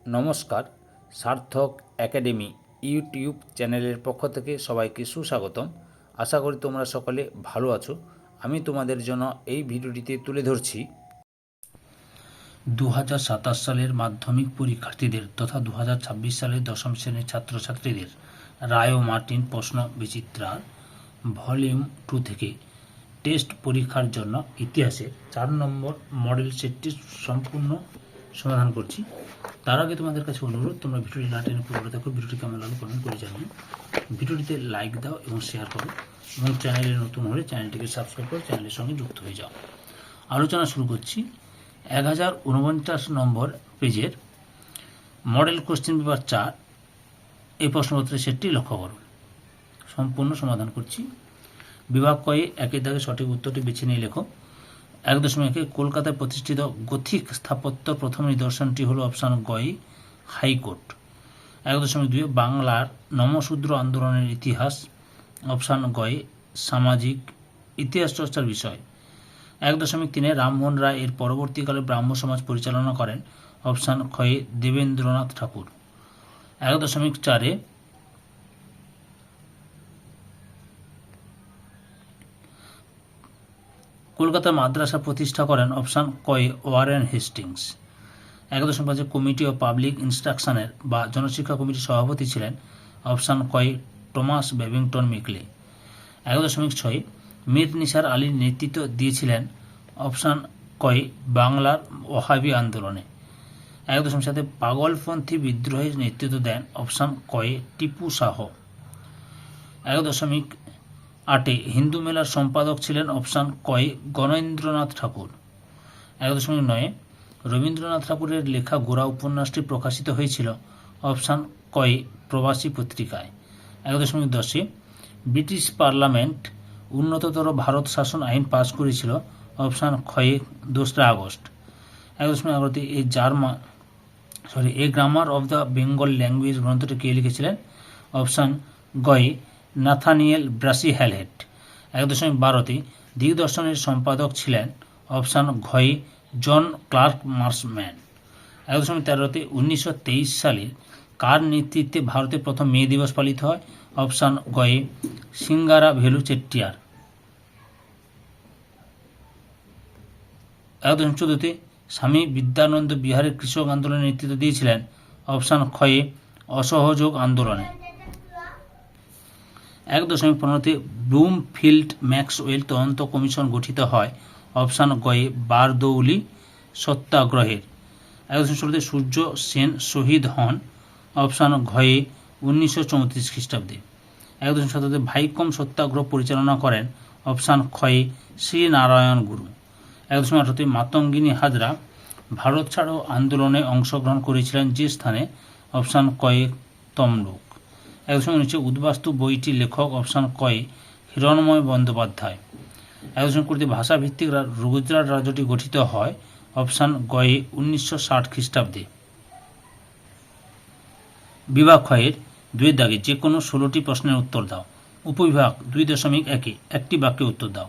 নমস্কার, সার্থক academy YouTube চ্যানেলের পক্ষ থেকে সবাইকে সুস্বাগতম। আশা করি তোমরা সকলে ভালো আছো। আমি তোমাদের জন্য এই ভিডিওটিতে তুলে ধরছি 2027 সালের মাধ্যমিক পরীক্ষার্থীদের তথা 2026 সালের দশম শ্রেণীর ছাত্রছাত্রীদের রায় ও মার্টিন প্রশ্ন বিচিত্রার ভলিউম 2 থেকে টেস্ট পরীক্ষার জন্য ইতিহাসে 4 নম্বর মডেল সেটটি সম্পূর্ণ সমাধান করছি। তার আগে তোমাদের কাছে অনুরোধ, তোমরা ভিডিওটি না টেনে পুরো দেখো। ভিডিওটি কেমন লাগলো কমেন্ট করে জানিও। ভিডিওটিতে লাইক দাও এবং শেয়ার করো, এবং চ্যানেলে নতুন হলে চ্যানেলটিকে সাবস্ক্রাইব করে চ্যানেলের সঙ্গে যুক্ত হয়ে যাও। আলোচনা শুরু করছি। 1049 নম্বর পেজের মডেল কোশ্চেন পেপার 4 এই প্রশ্নপত্রের সেটটি লক্ষ্য করো। সম্পূর্ণ সমাধান করছি। বিভাগ কয়ে একের দাগে সঠিক উত্তরটি বেছে নিয়ে লেখো। 1.1 কলকাতায় প্রতিষ্ঠিত গথিক স্থাপত্য প্রথম নিদর্শনটি হল অপশান গই হাইকোর্ট। 1.2 বাংলার নমশূদ্র আন্দোলনের ইতিহাস, অপশান গয়ে সামাজিক ইতিহাস চর্চার বিষয়। 1.3 রামমোহন রায় এর পরবর্তীকালে ব্রাহ্ম সমাজ পরিচালনা করেন, অপশান ক্ষয়ে দেবেন্দ্রনাথ ঠাকুর। 1.4 কলকাতার মাদ্রাসা প্রতিষ্ঠা করেন, অপশান কয়ে Warren Hastings. 1.5 committee of public ইনস্ট্রাকশনের বা জনশিক্ষা কমিটির সভাপতি ছিলেন, অপশান কয়ে Thomas Babington Macaulay. 1.6 Mir Nisar আলীর নেতৃত্ব দিয়েছিলেন, অপশান কয়ে বাংলার ওহাবি আন্দোলনে। 1.7 পাগলপন্থী বিদ্রোহের নেতৃত্ব দেন, অপশান কয়ে টিপু শাহ। 1.8 হিন্দু মেলার সম্পাদক ছিলেন, অপশান কয়ে গণেন্দ্রনাথ ঠাকুর। 1.9 রবীন্দ্রনাথ ঠাকুরের লেখা গোরা উপন্যাসটি প্রকাশিত হয়েছিল, অপশান কয়ে প্রবাসী পত্রিকায়। 1.10 ব্রিটিশ পার্লামেন্ট উন্নততর ভারত শাসন আইন পাশ করেছিল, অপশান ক্ষয়ে 2 August. 1.11 a grammar of the Bengal language গ্রন্থটি কে লিখেছিলেন, অপশান গয়ে নাথানিয়েল ব্রাসি হ্যালহেড। 1.12 দিগদর্শনের সম্পাদক ছিলেন, অপশান ঘয়ে জন ক্লার্ক মার্সম্যান। 1.13 1923 সালে কার নেতৃত্বে ভারতে প্রথম মে দিবস পালিত হয়, অপশান গয়ে সিঙ্গারা ভেলু চেট্টিয়ার। 1.14 স্বামী বিদ্যানন্দ বিহারের কৃষক আন্দোলনের নেতৃত্ব দিয়েছিলেন, অপশান ক্ষয়ে অসহযোগ আন্দোলনে। 1.15 ব্লুমফিল্ড ম্যাক্সওয়েল তদন্ত কমিশন গঠিত হয়, অপশান গয়ে বারদৌলি সত্যাগ্রহের। 1.16 সূর্য সেন শহীদ হন, অপশান ঘয়ে 1934 খ্রিস্টাব্দে। 1.17 ভাইকম সত্যাগ্রহ পরিচালনা করেন, অপশান ক্ষয়ে শ্রীনারায়ণ গুরু। 1.18 মাতঙ্গিনী হাজরা ভারত ছাড়ো আন্দোলনে অংশগ্রহণ করেছিলেন যে স্থানে, অপশান কয়ে তমলুক। 1.19 উদ্বাস্তু বইটির লেখক, অপশান কয়ে হিরণময় বন্দ্যোপাধ্যায়। 1.20 ভাষাভিত্তিক গুজরাট রাজ্যটি গঠিত হয়, অপশান গয়ে 1960 খ্রিস্টাব্দে। বিভাগ ক্ষয়ের 2 দাগে যে কোনো 16টি প্রশ্নের উত্তর দাও। উপবিভাগ 2.1 একটি বাক্যে উত্তর দাও।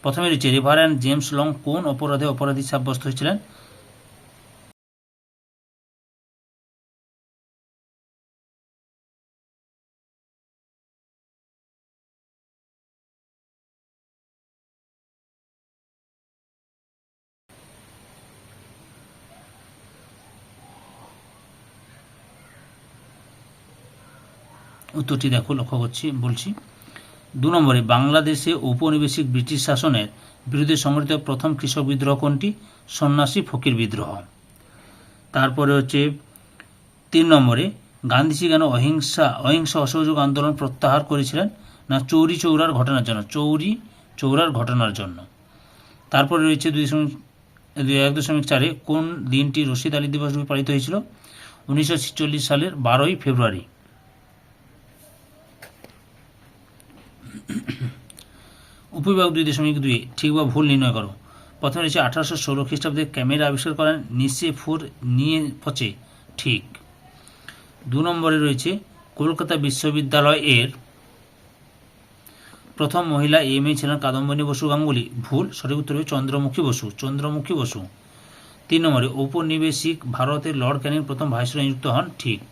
প্রথমে রয়েছে রেভারেন্ড জেমস লং কোন অপরাধে অপরাধী সাব্যস্ত হয়েছিলেন? উত্তরটি দেখো, লক্ষ্য করছি, বলছি। 2 নম্বরে বাংলাদেশে ঔপনিবেশিক ব্রিটিশ শাসনের বিরুদ্ধে সংগঠিত প্রথম কৃষক বিদ্রোহ কোনটি? সন্ন্যাসী ফকির বিদ্রোহ। তারপরে হচ্ছে 3 নম্বরে গান্ধীজি কেন অহিংস অসহযোগ আন্দোলন প্রত্যাহার করেছিলেন? না চৌরি চৌরার ঘটনার জন্য। চৌরার ঘটনার জন্য। তারপরে রয়েছে 1.4 কোন দিনটি রশিদ আলী দিবস রূপে পালিত হয়েছিল? 1946 সালের 12ই ফেব্রুয়ারি। উপবিভাগ 2.2 ঠিক বা ভুল নির্ণয় করো। প্রথমে রয়েছে 1816 খ্রিস্টাব্দে ক্যামেরা আবিষ্কার করেন নিসেফুর নিয়েপচে, ঠিক। 2 নম্বরে রয়েছে কলকাতা বিশ্ববিদ্যালয় এর প্রথম মহিলা এমএ ছিলেন কাদম্বিনী বসু গাঙ্গুলি, ভুল। সঠিক উত্তর হবে চন্দ্রমুখী বসু। 3 নম্বরে ঔপনিবেশিক ভারতের লর্ড ক্যানিং প্রথম ভাইসরয় নিযুক্ত হন, ঠিক।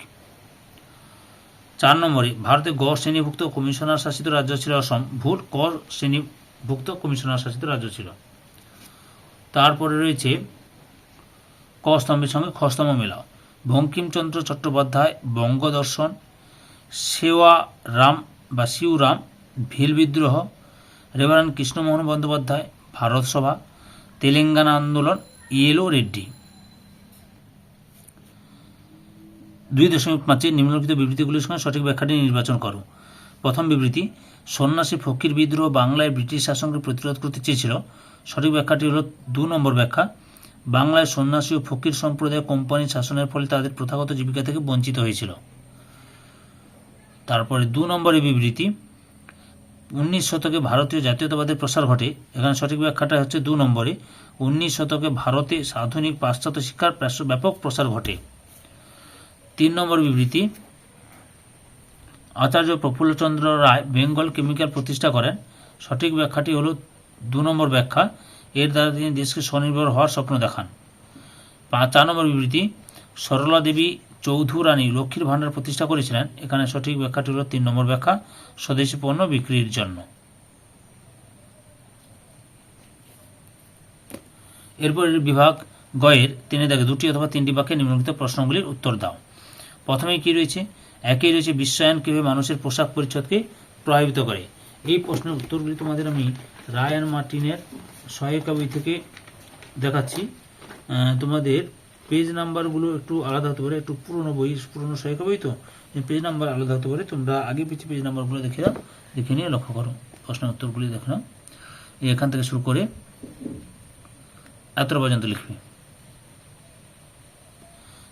4 নম্বরে ভারতে গ শ্রেণীভুক্ত কমিশনার শাসিত রাজ্য ছিল অসম, ভুল, ক শ্রেণীভুক্ত কমিশনার শাসিত রাজ্য ছিল। তারপরে রয়েছে ক স্তম্ভের সঙ্গে খ স্তম্ভ মেলাও। বঙ্কিমচন্দ্র চট্টোপাধ্যায় বঙ্গদর্শন, শিউরাম ভিল বিদ্রোহ, রেভারেন্ড কৃষ্ণমোহন বন্দ্যোপাধ্যায় ভারত সভা, তেলেঙ্গানা আন্দোলন, ইয়েলো রেড্ডি। 2.5 নিম্নলিখিত বিবৃতিগুলির সঙ্গে সঠিক ব্যাখ্যাটি নির্বাচন করো। প্রথম বিবৃতি, সন্ন্যাসী ফকির বিদ্রোহ বাংলায় ব্রিটিশ শাসনকে প্রতিরোধ করতে চেয়েছিল। সঠিক ব্যাখ্যাটি হল 2 নম্বর ব্যাখ্যা, বাংলায় সন্ন্যাসী ও ফকির সম্প্রদায় কোম্পানি শাসনের ফলে তাদের প্রথাগত জীবিকা থেকে বঞ্চিত হয়েছিল। তারপরে 2 নম্বরের বিবৃতি, 19 শতকে ভারতীয় জাতীয়তাবাদের প্রসার ঘটে। এখানে সঠিক ব্যাখ্যাটা হচ্ছে 2 নম্বরে, 19 শতকে ভারতে আধুনিক পাশ্চাত্য শিক্ষার ব্যাপক প্রসার ঘটে। 3 নম্বর বিবৃতি, আচার্য প্রফুল্লচন্দ্র রায় বেঙ্গল কেমিক্যাল প্রতিষ্ঠা করেন। সঠিক ব্যাখ্যাটি হল 2 নম্বর ব্যাখ্যা, এর দ্বারা তিনি দেশকে স্বনির্ভর হওয়ার স্বপ্ন দেখান। 4 নম্বর বিবৃতি, সরলা দেবী চৌধুরানী লক্ষ্মীর ভাণ্ডার প্রতিষ্ঠা করেছিলেন। এখানে সঠিক ব্যাখ্যাটি হল 3 নম্বর ব্যাখ্যা, স্বদেশী পণ্য বিক্রির জন্য। এরপর বিভাগ গয়ের 2টি অথবা 3টি বাক্যে নিম্নলিখিত প্রশ্নগুলির উত্তর দাও। প্রথমেই কি রয়েছে, একই রয়েছে বিশ্বায়ন কীভাবে মানুষের পোশাক পরিচ্ছদকে প্রভাবিত করে। এই প্রশ্নের উত্তরগুলি তোমাদের আমি রায় অ্যান্ড মার্টিনের সহায়িকা বই থেকে দেখাচ্ছি। তোমাদের পেজ নাম্বারগুলো একটু আলাদা হতে পারে, একটু পুরনো সহায়িকা বই তো পেজ নাম্বার আলাদা হতে পারে। তোমরা আগে পিছিয়ে পেজ নাম্বারগুলো দেখে নিয়ে লক্ষ্য করো, প্রশ্নের উত্তরগুলি দেখে নাও। এখান থেকে শুরু করে এতটা পর্যন্ত লিখবে।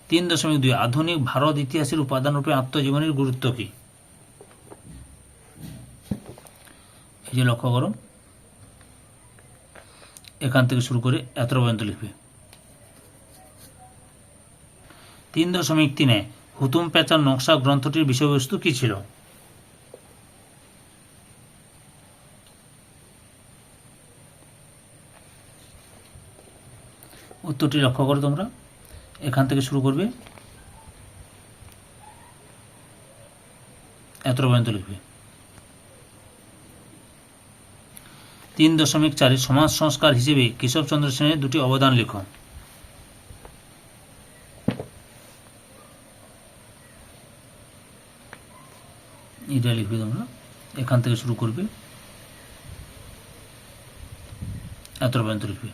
3.2 আধুনিক ভারত ইতিহাসের উপাদান রূপে আত্মজীবনীর গুরুত্ব কি? এই যে লক্ষ্য করো, এখান থেকে শুরু করে এতটা পর্যন্ত লিখবে। 3.3 হুতুম প্যাঁচার নকশা গ্রন্থটির বিষয়বস্তু কি ছিল? উত্তরটি লক্ষ্য করো তোমরা, এখান থেকে শুরু করবে, এতটা পর্যন্ত লিখবে। 3.4 সমাজ সংস্কার হিসেবে কেশবচন্দ্র সেনের 2টি অবদান লেখো। এটা লিখবে তোমরা, এখান থেকে শুরু করবে, এতটা পর্যন্ত লিখবে।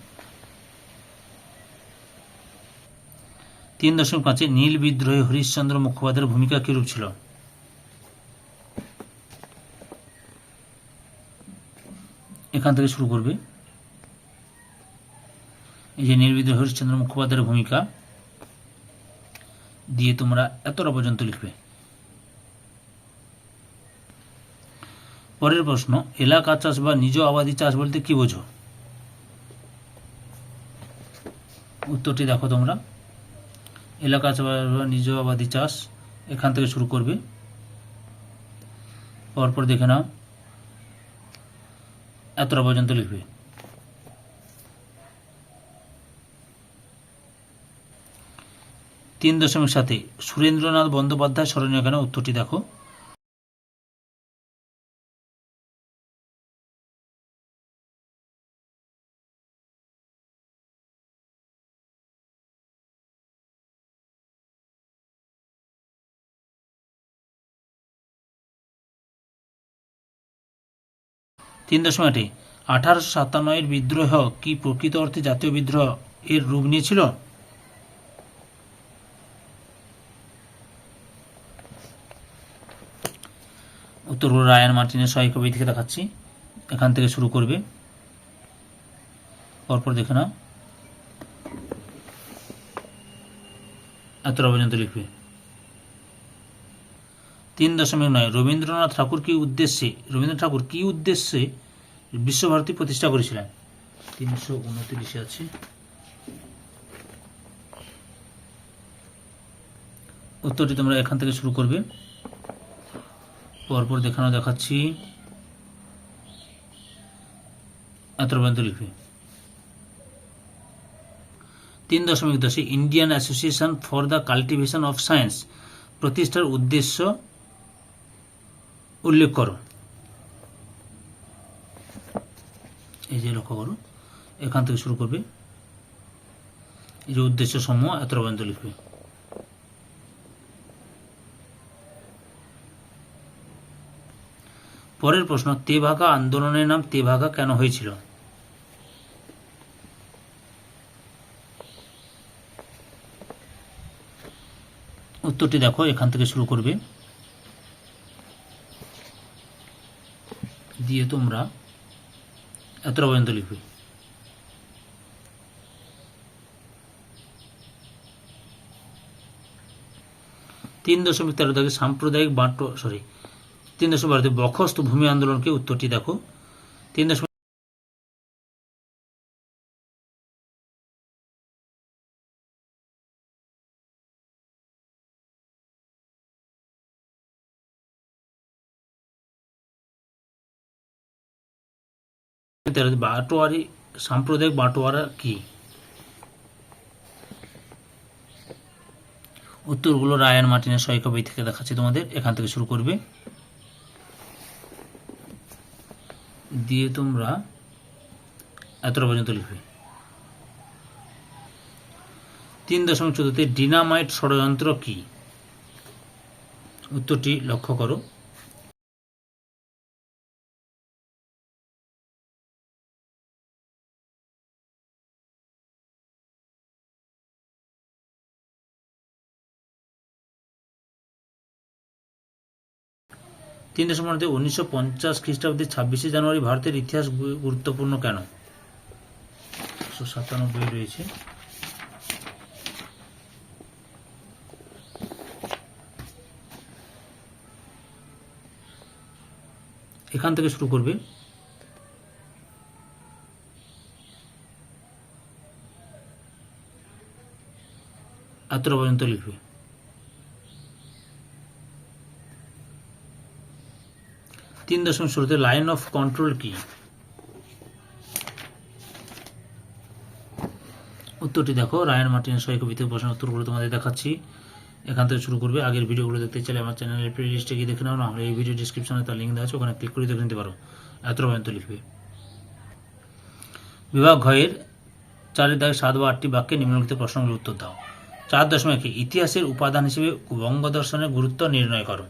3.5 নীল বিদ্রোহে হরিশ্চন্দ্র মুখোপাধ্যায়ের ভূমিকা কিরূপ ছিল? এখান থেকে শুরু করবে, এই যে নীল বিদ্রোহে হরিশ্চন্দ্র মুখোপাধ্যায়ের ভূমিকা দিয়ে তোমরা এতটা পর্যন্ত লিখবে। পরের প্রশ্ন, এলাকা চাষ বা নিজ আবাদি চাষ বলতে কি বোঝো? উত্তরটি দেখো তোমরা, এলাকা চাষ বা নিজ আবাদি চাষ, এখান থেকে শুরু করবে, পরপর দেখে নাও, এতটা পর্যন্ত লিখবে। 3.7 সুরেন্দ্রনাথ বন্দ্যোপাধ্যায় স্মরণীয় কেন? উত্তরটি দেখো, তিন 1857 বিদ্রোহ কি প্রকৃত অর্থে জাতীয় বিদ্রোহ এর রূপ নিয়েছিল? উত্তরগুলো রায় অ্যান্ড মার্টিনের সহায়িকা বই থেকে দেখাচ্ছি, এখান থেকে শুরু করবে, পরপর দেখে নাও, এতটা পর্যন্ত লিখবে। 3.9 রবীন্দ্রনাথ ঠাকুর কি উদ্দেশ্যে বিশ্বভারতী প্রতিষ্ঠা করেছিলেন? 329 আছে, উত্তরটি তোমরা এখান থেকে শুরু করবে, পরপর দেখাচ্ছি, এত পর্যন্ত লিখবে। 3.10 Indian association for the cultivation of science প্রতিষ্ঠার উদ্দেশ্য উল্লেখ করো। এই যে লক্ষ্য করো, এখান থেকে শুরু করবে, এই যে উদ্দেশ্য সমূহ এত পর্যন্ত লিখবে। পরের প্রশ্ন, তেভাগা আন্দোলনের নাম তেভাগা কেন হয়েছিল? উত্তরটি দেখো, এখান থেকে শুরু করবে, দিয়ে তোমরা এতটা পর্যন্ত লিখবে। তিন দশমিক 13 থেকে সাম্প্রদায়িক সরি 3.12 বখস্ত ভূমি আন্দোলনকে উত্তরটি দেখো। 3.13 বাটোয়ারি সাম্প্রদায়িক বাটোয়ারা কি? উত্তরগুলো রায়ান মার্টিনের সহায়িকা বই থেকে দেখাচ্ছি তোমাদের, এখান থেকে শুরু করবে, দিয়ে তোমরা এতটা পর্যন্ত লিখবে। 3.14 ডিনামাইট ষড়যন্ত্র কি? উত্তরটি লক্ষ্য করো। তিন দেশের মধ্যে 1950 খ্রিস্টাব্দে 26শে জানুয়ারি ভারতের ইতিহাস গুরুত্বপূর্ণ কেন? 197 রয়েছে, এখান থেকে শুরু করবে, এতটা পর্যন্ত লিখবে। 3.16 লাইন অফ কন্ট্রোল কি? উত্তরটি দেখো, রায়ান মার্টিনের সহায়িকা বই থেকে প্রশ্নের উত্তরগুলো তোমাদের দেখাচ্ছি, এখান থেকে শুরু করবে। আগের ভিডিওগুলো দেখতে চাইলে আমার চ্যানেলের প্লে লিস্টে গিয়ে দেখে নাও, না হলে এই ভিডিও ডিসক্রিপশনে তার লিঙ্ক দেওয়া আছে, ওখানে ক্লিক করে দেখে নিতে পারো। এতটা পর্যন্ত লিখবে। বিভাগ ঘয়ের 4-7 বা 8টি বাক্যে নিম্নলিখিত প্রশ্নগুলোর উত্তর দাও। 4.1 ইতিহাসের উপাদান হিসেবে বঙ্গদর্শনের গুরুত্ব নির্ণয় করো।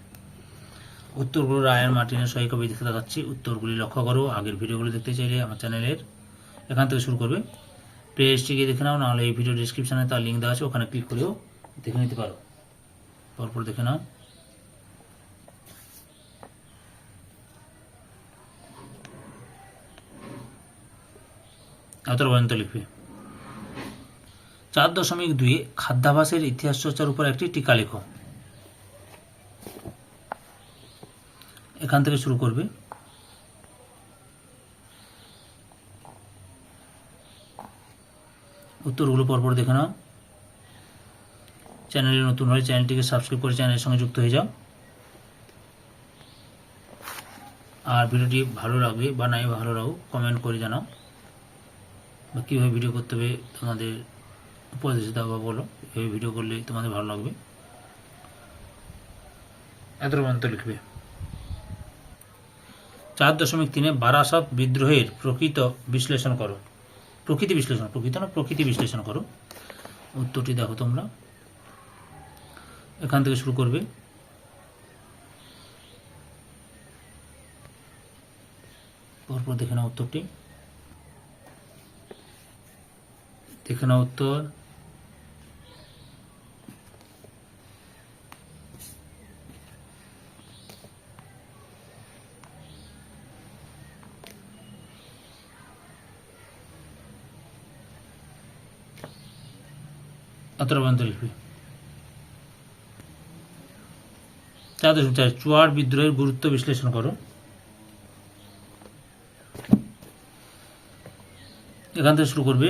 উত্তরগুলো রায়ান মার্টিনের সহায়িকা বই থেকে দেখাচ্ছি, উত্তরগুলি লক্ষ্য করো। আগের ভিডিওগুলো দেখতে চাইলে আমার চ্যানেলের এখান থেকে শুরু করবে, প্লে লিস্টে গিয়ে দেখে নাও, নাহলে এই ভিডিও ডিসক্রিপশনে তার লিঙ্ক দেওয়া আছে, ওখানে ক্লিক করেও দেখে নিতে পারো। পরপর দেখে নাও। এতটা পর্যন্ত লিখবে। 4.2 খাদ্যাভ্যাসের ইতিহাস চর্চার উপর একটি টিকা লেখো। এখান থেকে শুরু করবে, উত্তরগুলো পরপর দেখে নাও। চ্যানেলে নতুন হলে চ্যানেলটিকে সাবস্ক্রাইব করে চ্যানেলের সঙ্গে যুক্ত হয়ে যাও। আর ভিডিওটি ভালো লাগবে বা নাই ভালো লাগো কমেন্ট করে জানাও, বা কীভাবে ভিডিও করতে হবে তোমাদের উপদেশ দাও বা বলো, এভাবে ভিডিও করলে তোমাদের ভালো লাগবে। এতটা পর্যন্ত লিখবে। 4.3 বারাসাত বিদ্রোহের প্রকৃতি বিশ্লেষণ করো। প্রকৃতি বিশ্লেষণ করো। উত্তরটি দেখো তোমরা, এখান থেকে শুরু করবে, পরপর দেখে নাও উত্তরটি, দেখে নাও উত্তর। এতটা পর্যন্ত লিখবে। 4.4 চুয়াড় বিদ্রোহের গুরুত্ব বিশ্লেষণ করো। এখান থেকে শুরু করবে।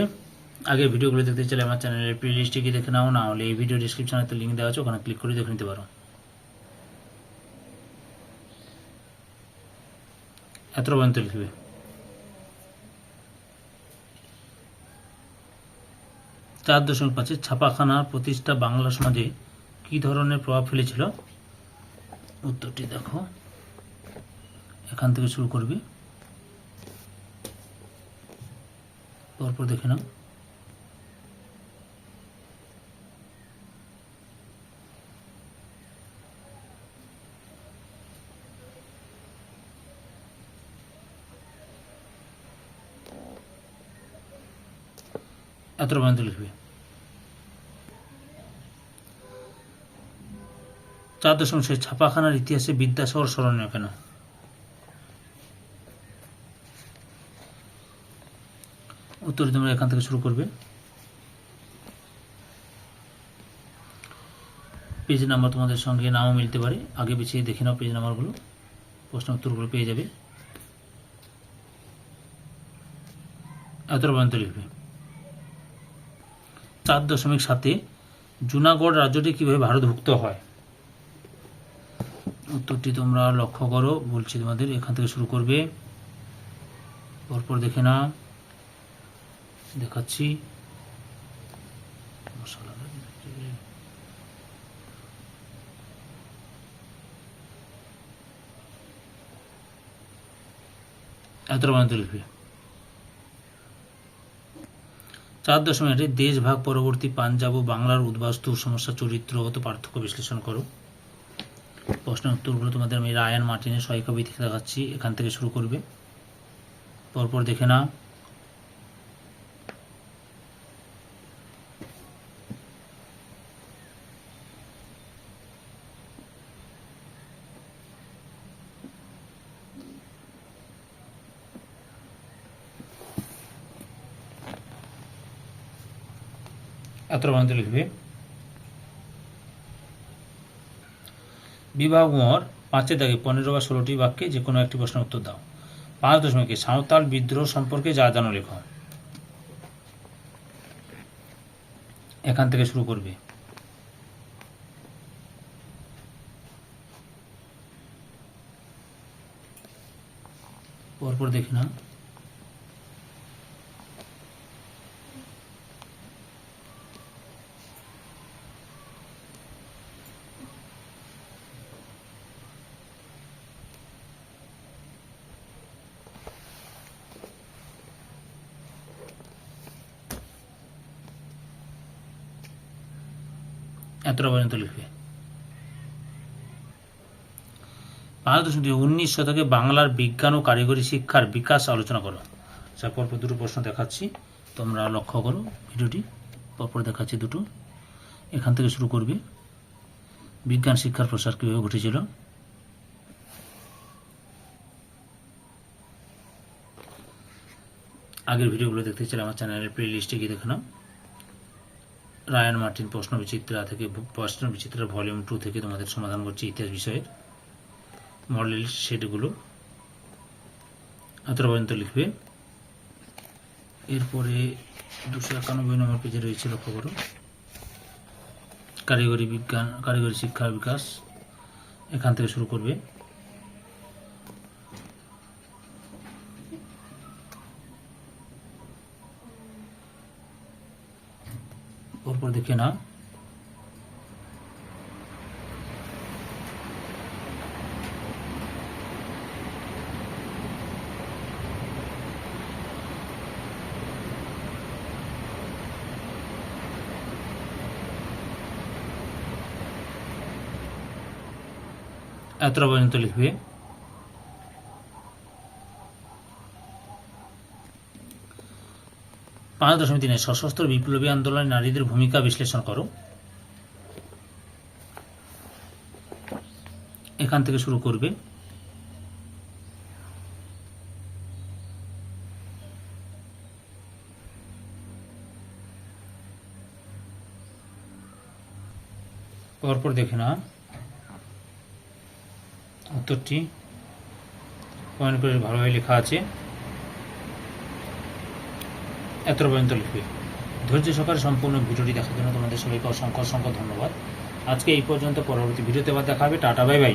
আগে ভিডিওগুলো দেখতে চাইলে আমার চ্যানেলের প্লে লিস্টে গিয়ে দেখে নাও, না হলে এই ভিডিও ডিসক্রিপশনে তো লিঙ্ক দেওয়া আছে, ওখানে ক্লিক করে দেখে নিতে পারো। এতটা পর্যন্ত লিখবে। 4.5 4.5 ছাপাখানার প্রতিষ্ঠা বাংলা সমাজে কি ধরনের প্রভাব ফেলেছিল? উত্তরটি দেখো, এখান থেকে শুরু করবে, পরপর দেখে নাও। এত পর্যন্ত লিখবে। 4.6 ছাপাখানার ইতিহাসে বিদ্যাসাগর স্মরণীয় কেন? উত্তর তোমরা এখান থেকে শুরু করবে। পেজ নাম্বার তোমাদের সঙ্গে নাও মিলতে পারে, আগে পিছিয়ে দেখে নাও পেজ নাম্বারগুলো, প্রশ্ন উত্তরগুলো পেয়ে যাবে। এত পর্যন্ত লিখবে। 4.7 জুনাগড় রাজ্যটি কিভাবে ভারতভুক্ত হয়? উত্তরটি তোমরা লক্ষ্য করো, বলছি তোমাদের, এখান থেকে শুরু করবে, পরপর দেখে না, দেখাচ্ছি। এত পর্যন্ত লিখবে। 4.8 দেশ ভাগ পরবর্তী পাঞ্জাব ও বাংলার উদ্বাস্তু সমস্যা চরিত্রগত পার্থক্য বিশ্লেষণ করো। প্রশ্নের উত্তরগুলো তোমাদের আমি রায়ান মার্টিনের সহায়িকাবি থেকে দেখাচ্ছি, এখান থেকে শুরু করবে, পরপর দেখে না। এত পর্যন্ত লিখবে। বিভাগ মোহর 5 দাগে 15 বা 16টি বাক্যে যে কোনো একটি প্রশ্নের উত্তর দাও। 5.1 সাঁওতাল বিদ্রোহ সম্পর্কে যা জানো লেখো। এখান থেকে শুরু করবে, পরপর দেখে না। এতটা পর্যন্ত লিখবে। 19 শতকে বাংলার বিজ্ঞান ও কারিগরি শিক্ষার বিকাশ আলোচনা করো। পরপর দুটো প্রশ্ন দেখাচ্ছি, তোমরা লক্ষ্য করো ভিডিওটি, পরপর দেখাচ্ছি দুটো, এখান থেকে শুরু করবে। বিজ্ঞান শিক্ষার প্রসার কীভাবে ঘটেছিল? আগের ভিডিওগুলো দেখতে চাইলে আমার চ্যানেলের প্লে লিস্টে গিয়ে দেখে নাও। রায়ান মার্টিন প্রশ্ন বিচিত্রা থেকে, প্রশ্ন বিচিত্রা ভলিউম 2 থেকে তোমাদের সমাধান করছি ইতিহাস বিষয়ের মডেল সেটগুলো। এত পর্যন্ত লিখবে। এরপরে 291 নম্বর পেজে রয়েছে, লক্ষ্য করো, কারিগরি বিজ্ঞান, কারিগরি শিক্ষার বিকাশ, এখান থেকে শুরু করবে, পরপর দেখে না। এতটা পর্যন্ত লিখবে। 5.3 সশস্ত্র বিপ্লবী আন্দোলনে নারীদের ভূমিকা বিশ্লেষণ করো। এখান থেকে শুরু করবে, পরপর দেখে না উত্তরটি, পয়েন্ট করে ভালোভাবে লেখা আছে। এত পর্যন্ত লিখবে। ধৈর্য সহকারে সম্পূর্ণ ভিডিওটি দেখার জন্য তোমাদের সবাইকে অসংখ্য অসংখ্য ধন্যবাদ। আজকে এই পর্যন্ত, পরবর্তী ভিডিওতে আবার দেখা হবে। Tata, bye bye.